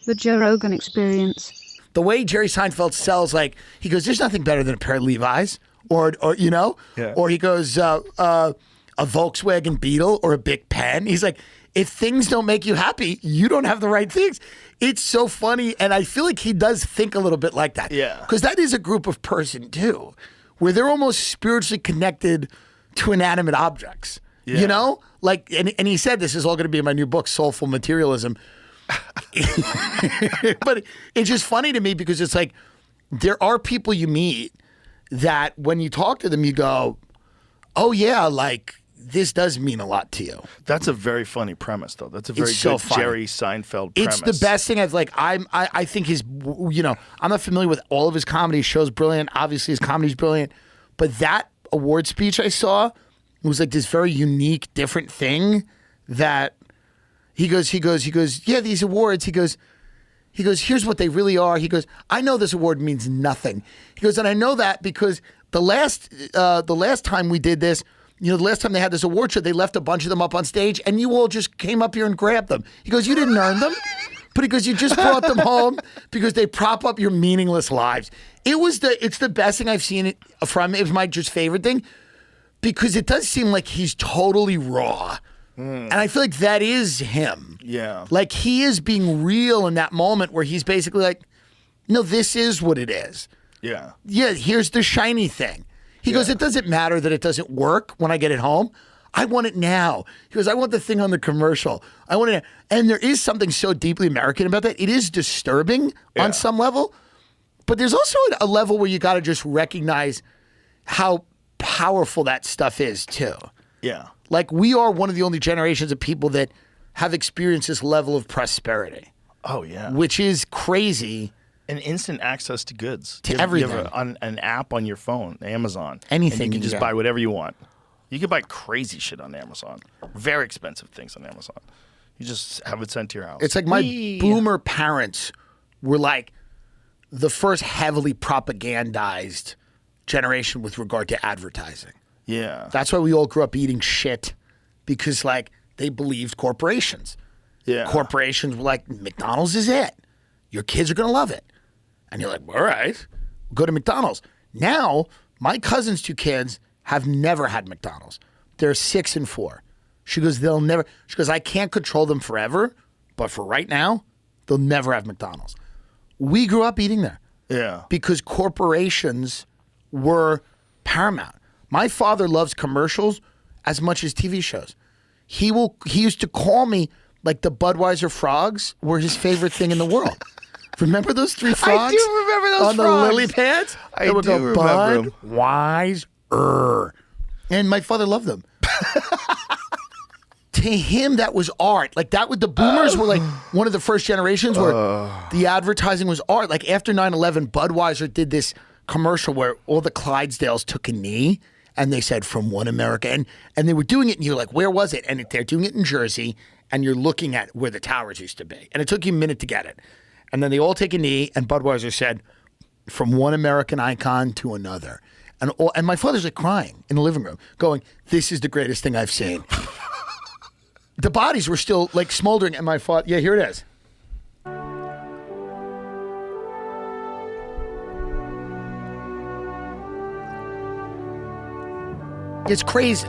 The Joe Rogan Experience. The way Jerry Seinfeld sells, like, he goes, there's nothing better than a pair of Levi's, or you know? Yeah. Or he goes, a Volkswagen Beetle or a Bic pen. He's like, if things don't make you happy, you don't have the right things. It's so funny, and I feel like he does think a little bit like that. Yeah. Because that is a group of person, too, where they're almost spiritually connected to inanimate objects. Yeah. You know? Like, and he said this is all going to be in my new book, Soulful Materialism. But it's just funny to me because it's like there are people you meet that when you talk to them, you go, oh, yeah, like this does mean a lot to you. That's a very funny premise, though. That's a very It's so good funny. Jerry Seinfeld premise. It's the best thing I've like. I think his, you know, I'm not familiar with all of his comedy. His show's brilliant. Obviously, his comedy's brilliant. But that award speech I saw was like this very unique, different thing that he goes, yeah, these awards. He goes, here's what they really are. He goes, I know this award means nothing. He goes, and I know that because the last time we did this, you know, the last time they had this award show, they left a bunch of them up on stage and you all just came up here and grabbed them. He goes, you didn't earn them, but he goes, you just brought them home because they prop up your meaningless lives. It's the best thing I've seen it from. It was my just favorite thing because it does seem like he's totally raw. And I feel like that is him. Yeah. Like he is being real in that moment where he's basically like, no, this is what it is. Yeah. Yeah, here's the shiny thing. He goes, it doesn't matter that it doesn't work when I get it home. I want it now. He goes, I want the thing on the commercial. I want it. And there is something so deeply American about that. It is disturbing on some level. But there's also a level where you got to just recognize how powerful that stuff is too. Yeah. Like we are one of the only generations of people that have experienced this level of prosperity. Oh, yeah. Which is crazy. And instant access to goods. To You everything. have an app on your phone, Amazon. Anything And you you can just can buy get. whatever you want. You can buy crazy shit on Amazon. Very expensive things on Amazon. You just have it sent to your house. It's like my boomer parents were like the first heavily propagandized generation with regard to advertising. Yeah. That's why we all grew up eating shit because like they believed corporations. Yeah. Corporations were like, McDonald's is it. Your kids are going to love it. And you're like, all right, go to McDonald's. Now, my cousin's two kids have never had McDonald's. They're 6 and 4. She goes, I can't control them forever, but for right now, they'll never have McDonald's. We grew up eating there. Yeah. Because corporations were paramount. My father loves commercials as much as TV shows. He used to call me like the Budweiser frogs were his favorite thing in the world. Remember those 3 frogs? I do remember those on frogs. the lily pads? I They would do go, remember 'em. Budweiser. And my father loved them. To him, that was art. Like that was the boomers were like one of the first generations where the advertising was art. Like after 9/11, Budweiser did this commercial where all the Clydesdales took a knee and they said from one America. And they were doing it and you're like, where was it? And they're doing it in Jersey and you're looking at where the towers used to be. And it took you a minute to get it. And then they all take a knee and Budweiser said, from one American icon to another. And my father's like crying in the living room, going, this is the greatest thing I've seen. The bodies were still like smoldering, and my father, yeah, here it is. It's crazy.